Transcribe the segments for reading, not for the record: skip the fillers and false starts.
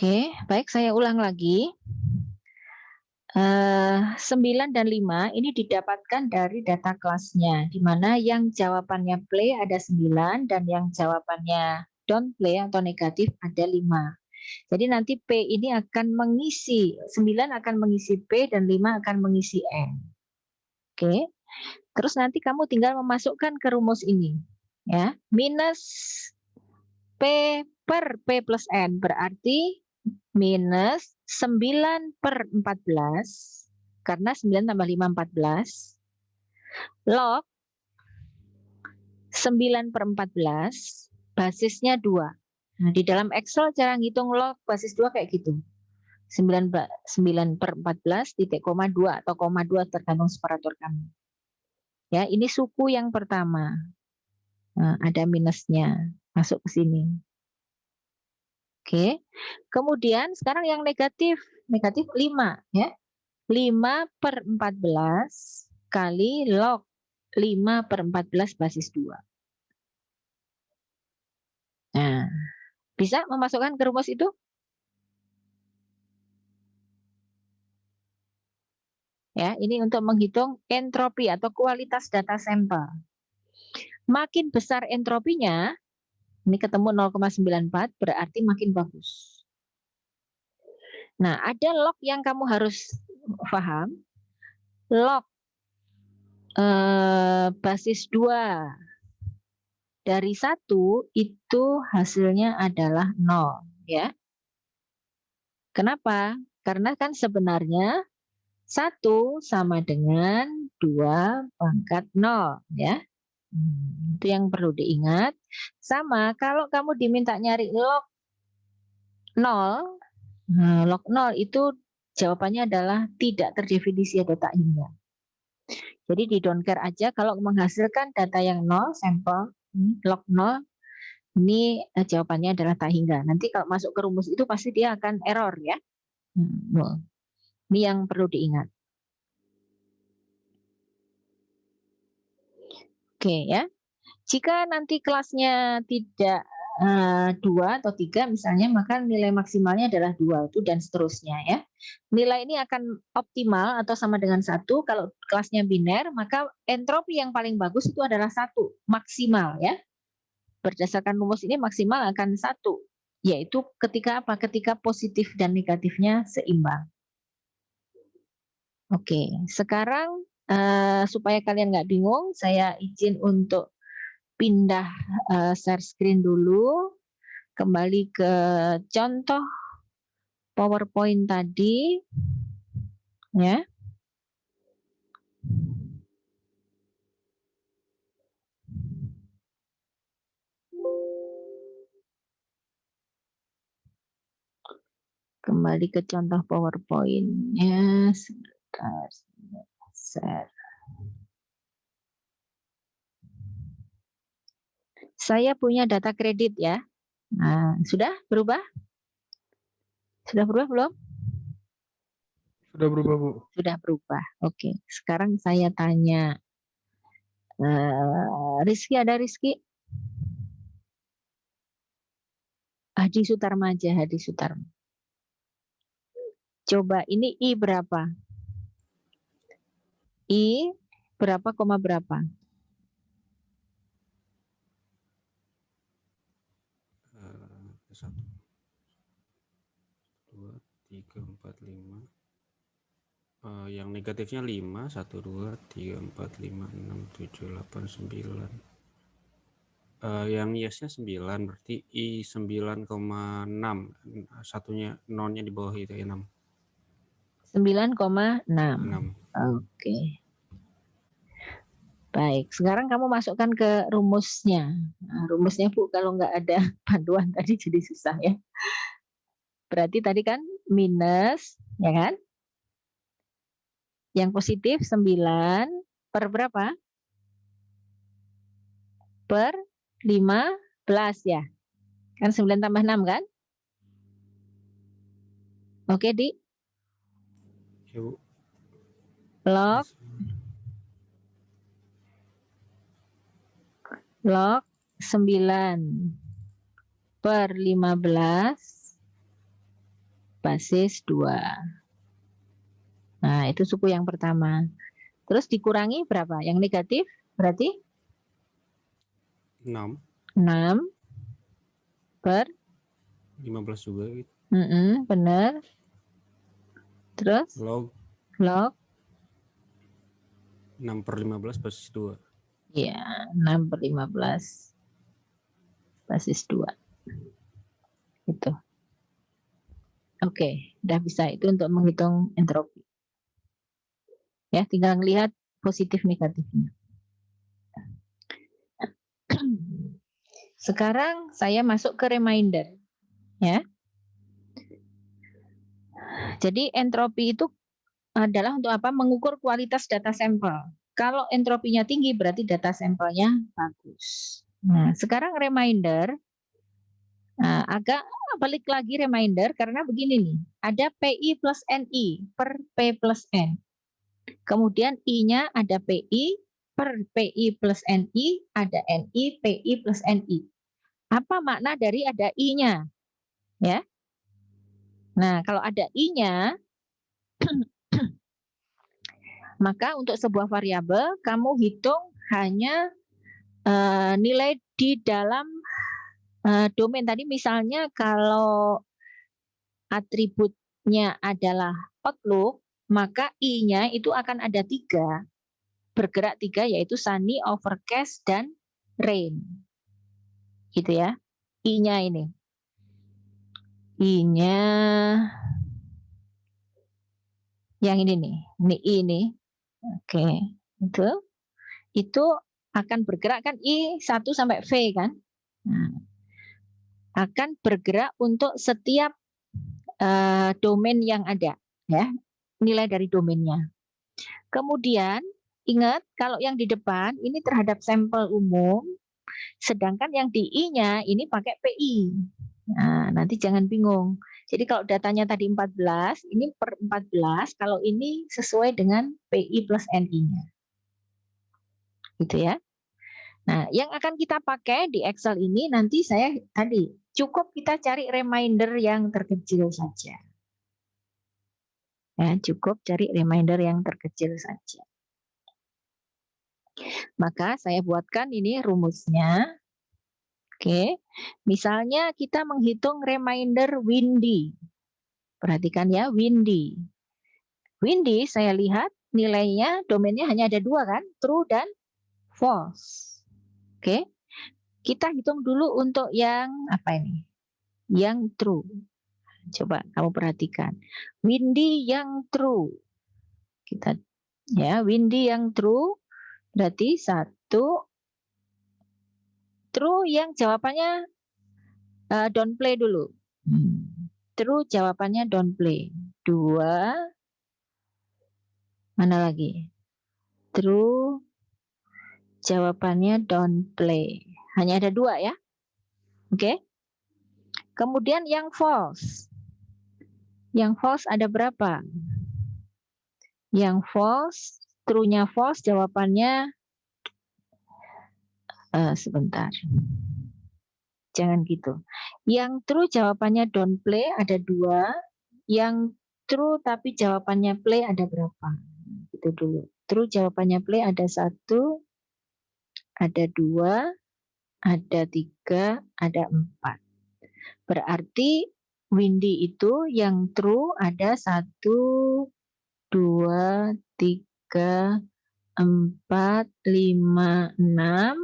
Oke, baik saya ulang lagi. 9 dan 5 ini didapatkan dari data kelasnya, di mana yang jawabannya play ada 9 dan yang jawabannya don't play atau negatif ada 5. Jadi nanti P ini akan mengisi, 9 akan mengisi P dan 5 akan mengisi N. Oke, terus nanti kamu tinggal memasukkan ke rumus ini. Ya, minus P per P plus N berarti minus 9/14, karena 9 tambah 5 14, log 9/14, basisnya 2. Nah, di dalam Excel cara ngitung log basis 2 kayak gitu. 9/14 titik koma 2 atau koma 2 tergantung separator kamu. Ya, ini suku yang pertama. Nah, ada minusnya masuk ke sini. Oke. Kemudian sekarang yang negatif 5 ya. 5/14 kali log 5/14 basis 2. Nah, bisa memasukkan ke rumus itu? Ya, ini untuk menghitung entropi atau kualitas data sampel. Makin besar entropinya, ini ketemu 0,94 berarti makin bagus. Nah, ada log yang kamu harus paham. Log basis 2 dari 1 itu hasilnya adalah 0 ya. Kenapa? Karena kan sebenarnya 1 sama dengan 2 pangkat 0 ya. Itu yang perlu diingat. Sama kalau kamu diminta nyari log 0, nah, log 0 itu jawabannya adalah tidak terdefinisi atau tak hingga. Jadi di don't care aja kalau menghasilkan data yang 0, sampel log 0, ini jawabannya adalah tak hingga. Nanti kalau masuk ke rumus itu pasti dia akan error ya. Ini yang perlu diingat. Oke ya. Jika nanti kelasnya tidak 2 atau 3 misalnya, maka nilai maksimalnya adalah 2 itu dan seterusnya ya. Nilai ini akan optimal atau sama dengan 1. Kalau kelasnya biner, maka entropi yang paling bagus itu adalah 1, maksimal ya. Berdasarkan rumus ini maksimal akan 1, yaitu ketika apa? Ketika positif dan negatifnya seimbang. Oke, sekarang supaya kalian nggak bingung, saya izin untuk pindah share screen dulu, kembali ke contoh PowerPoint tadi, ya. Kembali ke contoh PowerPoint-nya, sebentar, share. Saya punya data kredit ya. Nah, sudah berubah? Sudah berubah belum? Sudah berubah, Bu. Sudah berubah. Oke, sekarang saya tanya, Rizky, ada Rizky? Hadi Sutarmaja, Hadi Sutarma. Coba ini I berapa? I berapa koma berapa? 1, 2, 3, 4, 5. Yang negatifnya 5, 1, 2, 3, 4, 5, 6, 7, 8, 9. Yang yesnya 9, berarti I 9,6. Satunya nolnya di bawah itu ya 6. 9,6. Oke. Baik, sekarang kamu masukkan ke rumusnya. Nah, rumusnya Bu, kalau nggak ada panduan tadi jadi susah ya. Berarti tadi kan minus, ya kan? Yang positif 9 per berapa? Per 15 ya. Kan 9 tambah 6 kan? Oke, Di. Ya, Bu. Log 9 per 15 basis 2. Nah, itu suku yang pertama. Terus dikurangi berapa? Yang negatif berarti 6 per 15 juga gitu. benar. Terus Log log 6/15 basis 2. ya, 6/15 basis 2. Itu. Oke, udah bisa itu untuk menghitung entropi. Ya, tinggal lihat positif negatifnya. Sekarang saya masuk ke reminder, ya. Jadi entropi itu adalah untuk apa? Mengukur kualitas data sampel. Kalau entropinya tinggi berarti data sampelnya bagus. Nah, sekarang reminder, agak balik lagi reminder karena begini nih, ada PI plus NI per P plus N. Kemudian I-nya ada PI per PI plus NI, ada NI, PI plus NI. Apa makna dari ada I-nya? Ya. Nah, kalau ada I-nya, maka untuk sebuah variabel kamu hitung hanya nilai di dalam domain tadi. Misalnya kalau atributnya adalah outlook, maka I-nya itu akan ada 3, bergerak 3, yaitu sunny, overcast, dan rain. Gitu ya. I-nya ini. I-nya yang ini nih. Ini I nih. Oke. Itu akan bergerak kan I1 sampai V kan. Nah, akan bergerak untuk setiap domain yang ada, ya, nilai dari domainnya. Kemudian ingat kalau yang di depan ini terhadap sampel umum, sedangkan yang di I-nya ini pakai PI. Nah, nanti jangan bingung. Jadi kalau datanya tadi 14, ini per 14, kalau ini sesuai dengan PI plus NI-nya. Gitu ya. Nah, yang akan kita pakai di Excel ini nanti saya tadi cukup kita cari reminder yang terkecil saja. Ya, cukup cari reminder yang terkecil saja. Maka saya buatkan ini rumusnya. Oke. Misalnya kita menghitung reminder windy. Perhatikan ya, windy. Windy saya lihat nilainya, domainnya hanya ada 2 kan, true dan false. Oke. Kita hitung dulu untuk yang apa ini? Yang true. Coba kamu perhatikan. Windy yang true. Kita ya, windy yang true berarti 1 true yang jawabannya don't play dulu. True jawabannya don't play. 2 mana lagi? True jawabannya don't play. Hanya ada 2 ya. Oke. Kemudian yang false. Yang false ada berapa? Yang false, true-nya false, jawabannya sebentar. Jangan gitu. Yang true jawabannya don't play ada 2. Yang true tapi jawabannya play ada berapa? Itu dulu. True jawabannya play ada 1, ada 2, ada 3, ada 4. Berarti windy itu yang true ada 1, 2, 3, 4, 5, 6.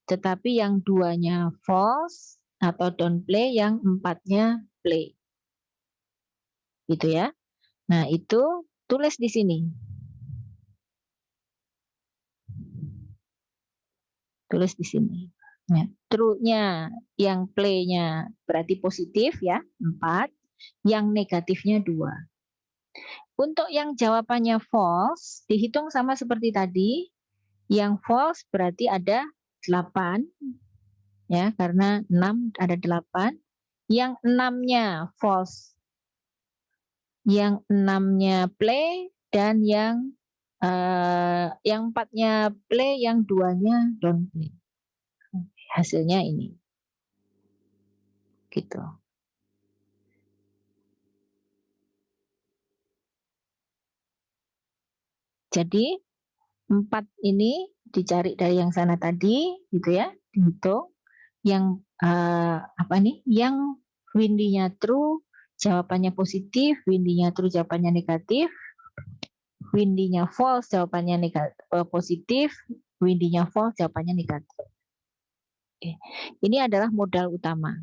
Tetapi yang 2-nya false atau don't play, yang 4-nya play. Gitu ya. Nah, itu tulis di sini. Tulis di sini. Ya, true-nya yang play-nya berarti positif ya, 4. Yang negatifnya 2. Untuk yang jawabannya false, dihitung sama seperti tadi. Yang false berarti ada 8. Ya, karena 6 ada 8. Yang 6-nya false. Yang 6-nya play dan yang 4-nya play, yang 2-nya don't play. Hasilnya ini. Gitu. Jadi 4 ini dicari dari yang sana tadi, gitu ya, dihitung. Yang apa nih? Yang windy-nya true, jawabannya positif, windy-nya true, jawabannya negatif, windy-nya false, jawabannya positif, windy-nya false, jawabannya negatif. Oke. Ini adalah modal utama.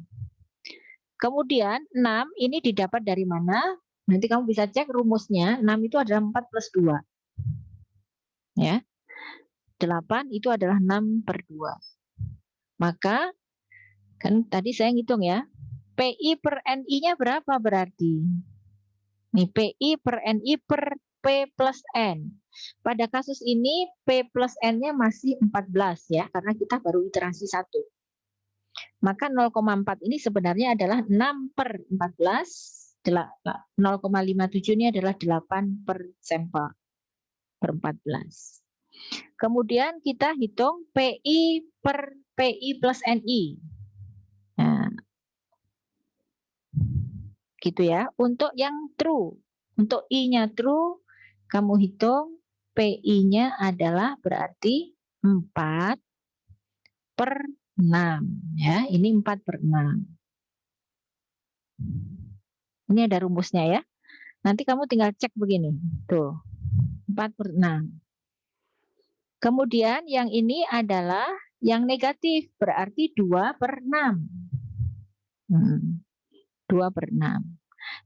Kemudian 6 ini didapat dari mana? Nanti kamu bisa cek rumusnya. 6 itu adalah 4 plus 2. Ya. 8 itu adalah 6 per 2. Maka kan tadi saya ngitung ya. PI per NI-nya berapa berarti? Nih, PI per NI per P plus N. Pada kasus ini P plus N-nya masih 14 ya, karena kita baru iterasi 1. Maka 0,4 ini sebenarnya adalah 6 per 14, 0,57 ini adalah 8 per sampel per 14. Kemudian kita hitung PI per PI plus NI. Nah, gitu ya. Untuk yang true, untuk I-nya true, kamu hitung PI-nya adalah berarti 4 per 6. Ya, ini 4 per 6. Ini ada rumusnya ya. Nanti kamu tinggal cek begini. Tuh, 4 per 6. Kemudian yang ini adalah yang negatif, berarti 2 per 6. 2 per 6.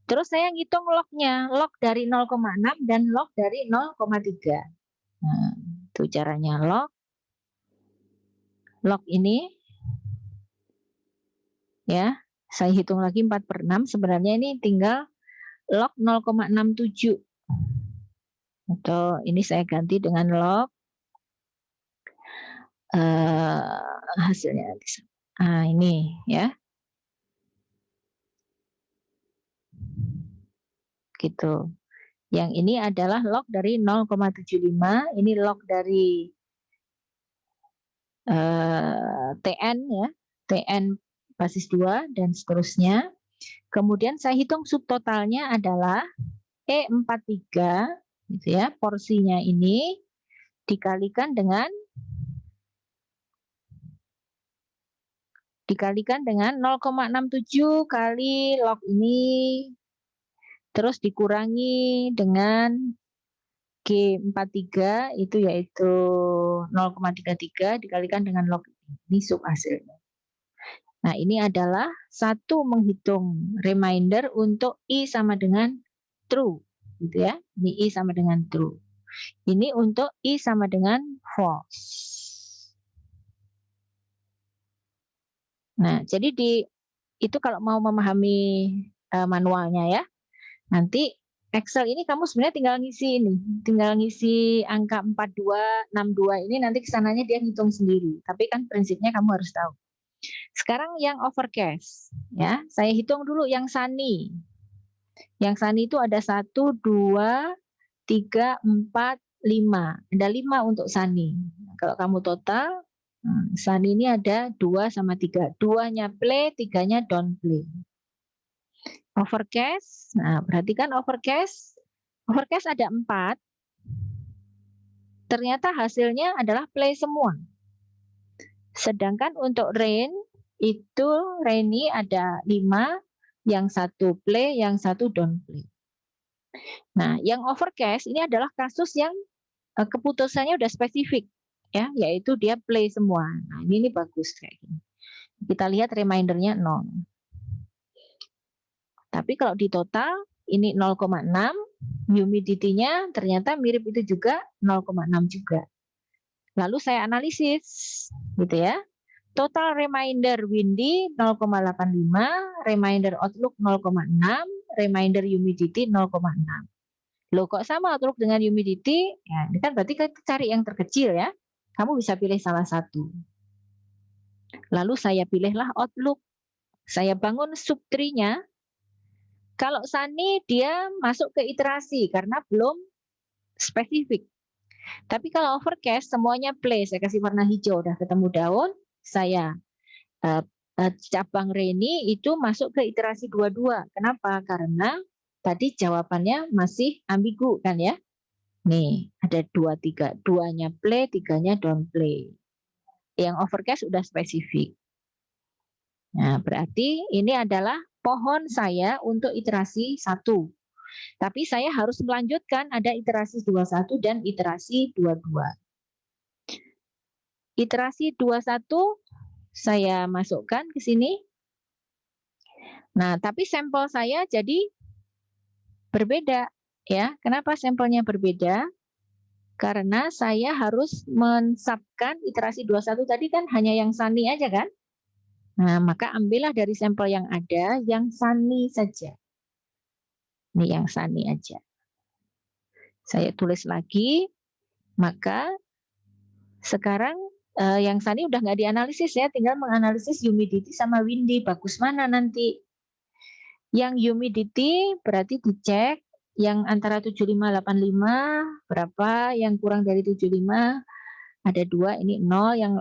Terus saya ngitung log-nya, log dari 0,6 dan log dari 0,3. Nah, itu caranya log. Log ini, ya, saya hitung lagi 4 per 6, sebenarnya ini tinggal log 0,67. Atau ini saya ganti dengan log hasilnya. Nah, ini ya. Gitu. Yang ini adalah log dari 0,75, ini log dari TN ya, TN basis 2 dan seterusnya. Kemudian saya hitung subtotalnya adalah E43 gitu ya, porsinya ini dikalikan dengan 0,67 kali log ini, terus dikurangi dengan G43 itu yaitu 0,33 dikalikan dengan log ini sub hasilnya. Nah, ini adalah satu menghitung reminder untuk I sama dengan true, gitu ya. Ini I sama dengan true. Ini untuk I sama dengan false. Nah, jadi itu kalau mau memahami manualnya ya, nanti Excel ini kamu sebenarnya tinggal ngisi ini, tinggal ngisi angka 42, 62 ini nanti kesananya dia hitung sendiri. Tapi kan prinsipnya kamu harus tahu. Sekarang yang overcast, ya, saya hitung dulu yang sunny. Yang sunny itu ada 1, 2, 3, 4, 5. Ada 5 untuk sunny. Kalau kamu total, sunny ini ada 2 sama 3. 2-nya play, 3-nya don't play. Overcast, nah perhatikan overcast. Overcast ada 4. Ternyata hasilnya adalah play semua. Sedangkan untuk rain, itu rainy ada 5, yang 1 play, yang 1 don't play. Nah, yang overcast ini adalah kasus yang keputusannya udah spesifik, ya, yaitu dia play semua. Nah, ini bagus kayak gini. Kita lihat remindernya 0. Tapi kalau di total ini 0,6, humidity-nya ternyata mirip itu juga 0,6 juga. Lalu saya analisis, gitu ya. Total reminder windy 0,85, reminder outlook 0,6, reminder humidity 0,6. Loh kok sama outlook dengan humidity? Ya, ini kan berarti kita cari yang terkecil ya. Kamu bisa pilih salah satu. Lalu saya pilihlah outlook. Saya bangun subtree-nya. Kalau sunny dia masuk ke iterasi karena belum spesifik. Tapi kalau overcast semuanya play. Saya kasih warna hijau, udah ketemu daun. Saya cabang rainy itu masuk ke iterasi 22. Kenapa? Karena tadi jawabannya masih ambigu kan ya. Nih, ada 2, 3. 2-nya play, 3-nya don't play. Yang overcast sudah spesifik. Nah, berarti ini adalah pohon saya untuk iterasi 1. Tapi saya harus melanjutkan ada iterasi 21 dan iterasi 22. Iterasi 21 saya masukkan ke sini. Nah, tapi sampel saya jadi berbeda ya. Kenapa sampelnya berbeda? Karena saya harus mensubkan iterasi 21 tadi kan hanya yang Sunny aja kan? Nah, maka ambillah dari sampel yang ada yang Sunny saja. Ini yang Sunny aja. Saya tulis lagi, maka sekarang yang Sunny udah nggak dianalisis ya, tinggal menganalisis humidity sama windy. Bagus mana nanti? Yang humidity berarti dicek yang antara 7585 berapa, yang kurang dari 75 ada 2, ini 0, yang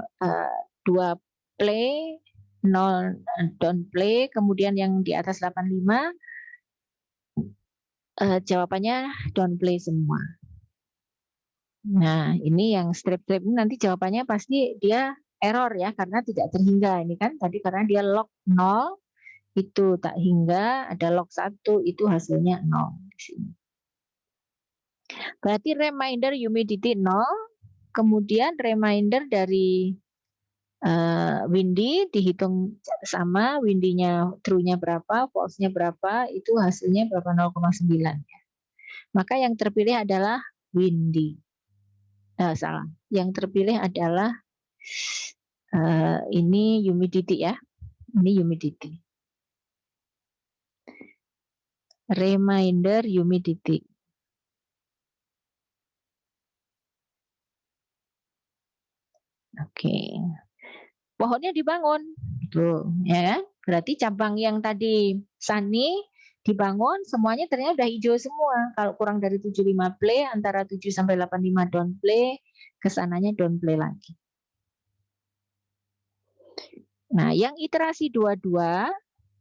2 play, 0 don't play, kemudian yang di atas 85 jawabannya don't play semua. Nah, ini yang strip-strip ini nanti jawabannya pasti dia error ya, karena tidak terhingga. Ini kan tadi karena dia log 0 itu tak hingga, ada log 1 itu hasilnya 0 di sini. Berarti reminder humidity 0, kemudian reminder dari windy dihitung sama, windy-nya true-nya berapa, false-nya berapa, itu hasilnya berapa, 0,9. Maka yang terpilih adalah windy. Salah, yang terpilih adalah ini humidity ya, ini humidity. Reminder humidity. Oke. Pohonnya dibangun. Tuh, ya kan? Berarti cabang yang tadi Sunny dibangun semuanya ternyata udah hijau semua. Kalau kurang dari 75 play, antara 7 sampai 85 don't play, kesananya don't play lagi. Nah, yang iterasi 22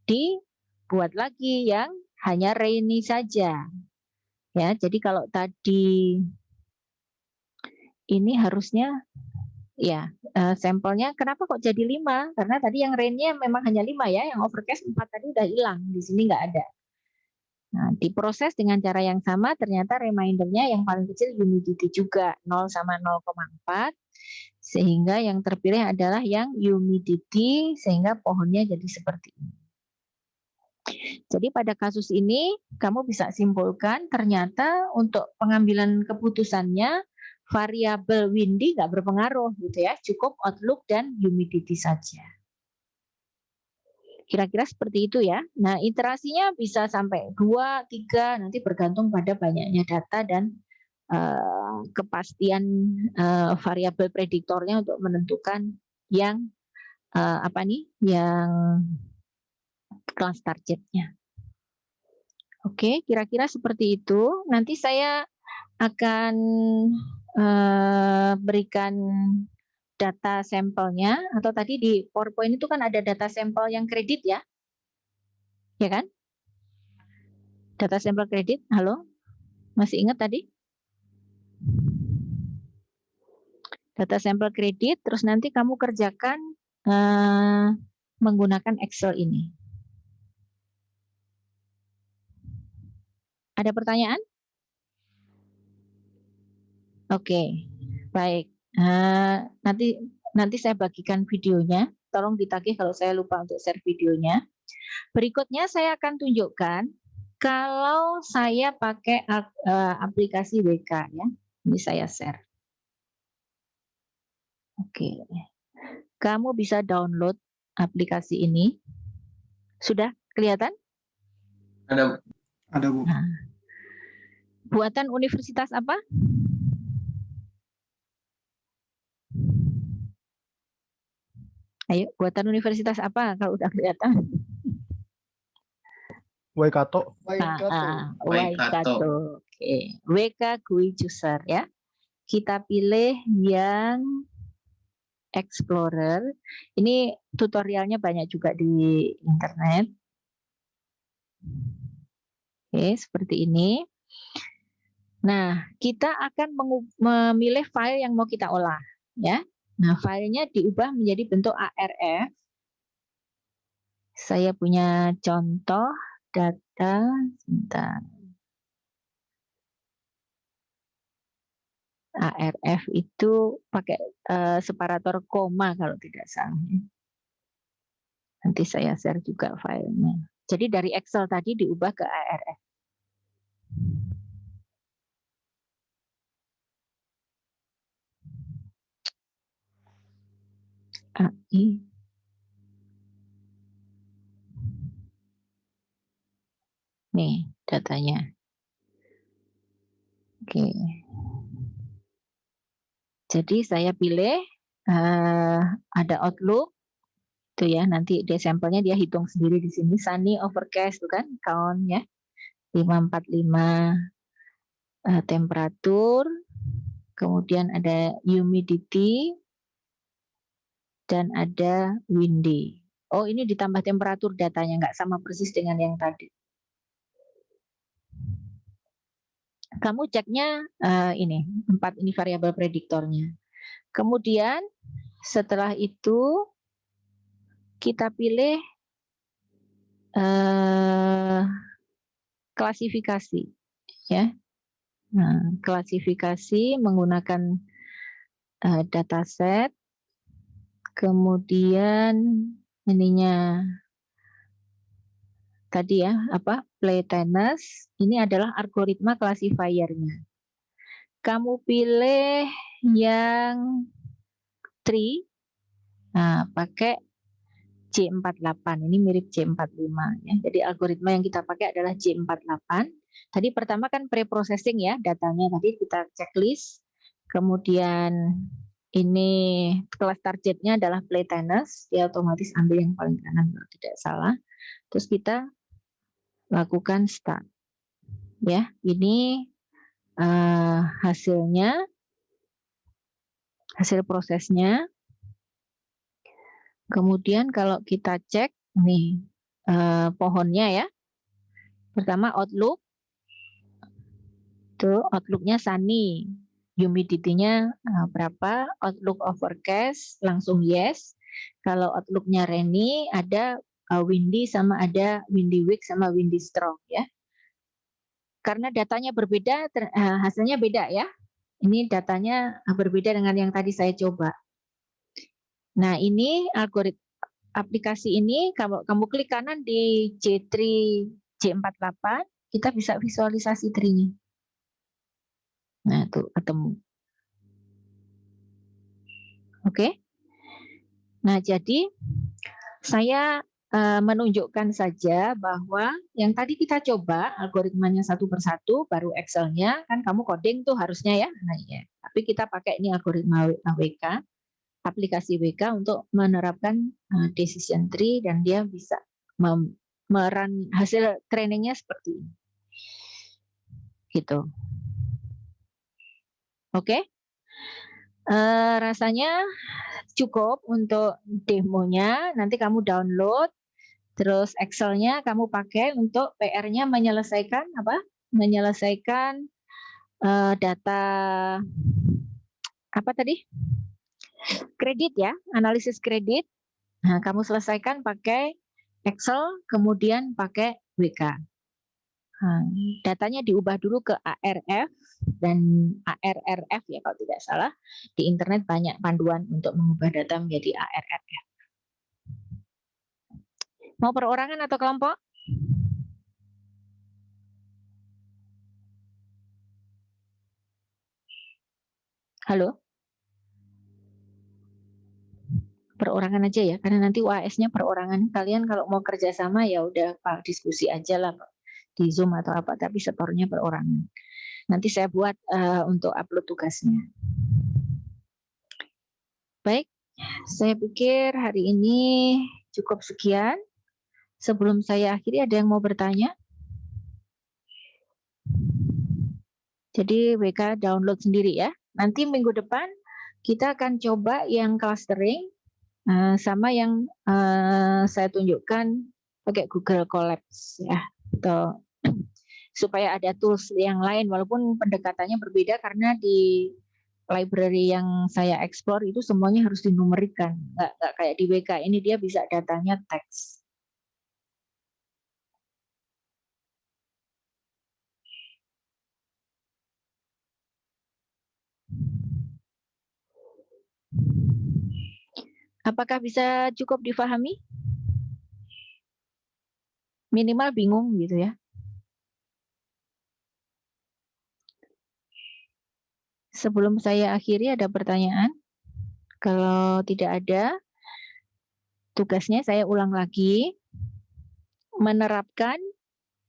dibuat lagi yang hanya rainy saja. Ya, jadi kalau tadi ini harusnya ya sampelnya kenapa kok jadi 5? Karena tadi yang rain-nya memang hanya 5 ya, yang overcast 4 tadi udah hilang, di sini nggak ada. Nah, diproses dengan cara yang sama, ternyata remindernya yang paling kecil humidity juga 0 sama 0,4, sehingga yang terpilih adalah yang humidity, sehingga pohonnya jadi seperti ini. Jadi pada kasus ini kamu bisa simpulkan ternyata untuk pengambilan keputusannya variabel windy nggak berpengaruh gitu ya, cukup outlook dan humidity saja. Kira-kira seperti itu ya. Nah, iterasinya bisa sampai 2, 3, nanti bergantung pada banyaknya data dan kepastian variabel prediktornya untuk menentukan yang yang kelas targetnya. Oke, kira-kira seperti itu. Nanti saya akan berikan data sampelnya, atau tadi di PowerPoint itu kan ada data sampel yang kredit ya, ya kan? Data sampel kredit, halo? Masih ingat tadi? Data sampel kredit, terus nanti kamu kerjakan menggunakan Excel ini. Ada pertanyaan? Oke, baik. Nanti saya bagikan videonya. Tolong ditagih kalau saya lupa untuk share videonya. Berikutnya saya akan tunjukkan kalau saya pakai aplikasi WK ya. Ini saya share. Oke. Kamu bisa download aplikasi ini. Sudah kelihatan? Ada Bu. Nah, buatan universitas apa? Ayo, buatan universitas apa kalau udah kelihatan? Waikato. Waikato. Oke. WK GUI User ya. Kita pilih yang Explorer. Ini tutorialnya banyak juga di internet. Oke, seperti ini. Nah, kita akan memilih file yang mau kita olah, ya. Nah, filenya diubah menjadi bentuk ARF. Saya punya contoh data, sebentar. ARF itu pakai separator koma kalau tidak salah. Nanti saya share juga filenya. Jadi dari Excel tadi diubah ke ARF. AI. Nih datanya. Oke. Jadi saya pilih ada Outlook itu ya, nanti dia sampelnya dia hitung sendiri di sini. Sunny overcast itu kan count ya. 545 temperatur, kemudian ada humidity dan ada windy. Oh, ini ditambah temperatur datanya, nggak sama persis dengan yang tadi. Kamu ceknya ini 4 ini variabel prediktornya. Kemudian setelah itu kita pilih klasifikasi, ya. Nah, klasifikasi menggunakan dataset, kemudian ininya tadi ya apa Playtennis, ini adalah algoritma classifiernya. Kamu pilih yang tree, nah pakai J48, ini mirip J45 ya. Jadi algoritma yang kita pakai adalah J48. Tadi pertama kan pre-processing ya datanya, tadi kita checklist, kemudian ini kelas targetnya adalah Playtennis, dia otomatis ambil yang paling kanan kalau tidak salah. Terus kita lakukan start. Ya, ini hasilnya, hasil prosesnya. Kemudian kalau kita cek nih pohonnya ya. Pertama Outlook, itu Outlook-nya sunny, humidity-nya berapa, Outlook overcast langsung yes. Kalau Outlook-nya rainy ada windy sama ada windy weak sama windy strong ya. Karena datanya berbeda, hasilnya beda ya. Ini datanya berbeda dengan yang tadi saya coba. Nah, ini algoritma aplikasi ini, kalau kamu klik kanan di J3 J48, kita bisa visualisasi tree-nya. Nah, tuh ketemu. Oke. Nah, jadi saya menunjukkan saja bahwa yang tadi kita coba algoritmanya satu persatu, baru Excel-nya kan kamu coding tuh harusnya ya. Nah, ya. Tapi kita pakai ini algoritma WK, aplikasi WK untuk menerapkan decision tree dan dia bisa merun hasil trainingnya seperti ini. Gitu. Oke. Rasanya cukup untuk demonya. Nanti kamu download, terus Excel-nya kamu pakai untuk PR-nya menyelesaikan apa? Menyelesaikan data apa tadi? Kredit ya, analisis kredit. Nah, kamu selesaikan pakai Excel, kemudian pakai WK. Nah, datanya diubah dulu ke ARF dan ARRF ya kalau tidak salah. Di internet banyak panduan untuk mengubah data menjadi ARRF. Mau perorangan atau kelompok? Halo? Perorangan aja ya, karena nanti UAS-nya perorangan. Kalian kalau mau kerjasama ya udah Pak, diskusi aja lah Pak, di Zoom atau apa, tapi setornya perorangan. Nanti saya buat untuk upload tugasnya. Baik, saya pikir hari ini cukup sekian. Sebelum saya akhiri, ada yang mau bertanya? Jadi WK download sendiri ya. Nanti minggu depan kita akan coba yang clustering sama yang saya tunjukkan pakai Google Colabs ya. Atau supaya ada tools yang lain walaupun pendekatannya berbeda karena di library yang saya explore itu semuanya harus dinumerikan, nggak kayak di WK ini dia bisa datanya teks. Apakah bisa cukup difahami? Minimal bingung gitu ya. Sebelum saya akhiri ada pertanyaan? Kalau tidak ada, tugasnya saya ulang lagi. Menerapkan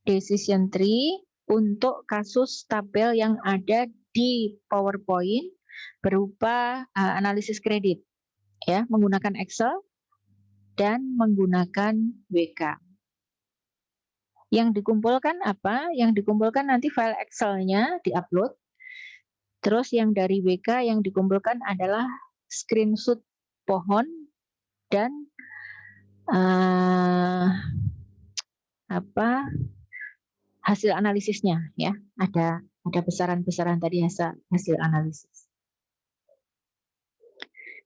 decision tree untuk kasus tabel yang ada di PowerPoint berupa analisis kredit ya, menggunakan Excel dan menggunakan WK. Yang dikumpulkan apa? Yang dikumpulkan nanti file Excel-nya diupload. Terus yang dari WK yang dikumpulkan adalah screenshot pohon dan hasil analisisnya ya. Ada besaran-besaran tadi hasil analisis.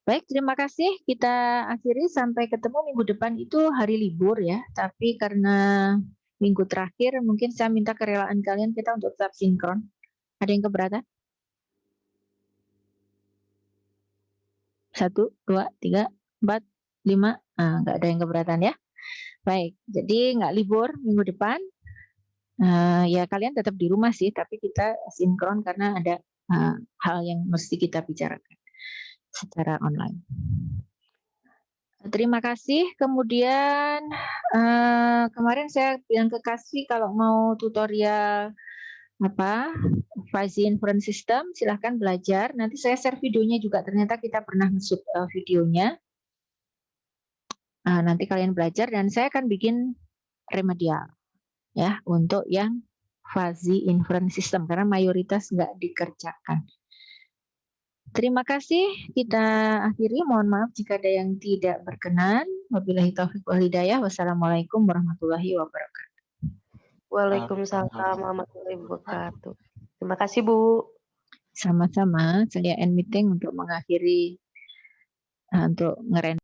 Baik, terima kasih. Kita akhiri sampai ketemu minggu depan itu hari libur ya. Tapi karena minggu terakhir mungkin saya minta kerelaan kalian kita untuk tetap sinkron. Ada yang keberatan? 1, 2, 3, 4, 5. Nggak ada yang keberatan ya. Baik, jadi nggak libur minggu depan. Ya kalian tetap di rumah sih, tapi kita sinkron karena ada hal yang mesti kita bicarakan secara online. Terima kasih. Kemudian kemarin saya bilang ke Kasih kalau mau tutorial Fuzzy Inference System silahkan belajar. Nanti saya share videonya juga. Ternyata kita pernah nge-shoot videonya. Nanti kalian belajar dan saya akan bikin remedial ya untuk yang Fuzzy Inference System karena mayoritas nggak dikerjakan. Terima kasih. Kita akhiri. Mohon maaf jika ada yang tidak berkenan. Wabillahi taufiq wal hidayah. Wassalamualaikum warahmatullahi wabarakatuh. Waalaikumsalam warahmatullahi wabarakatuh. Terima kasih Bu. Sama-sama. Saya end meeting untuk mengakhiri untuk ngeren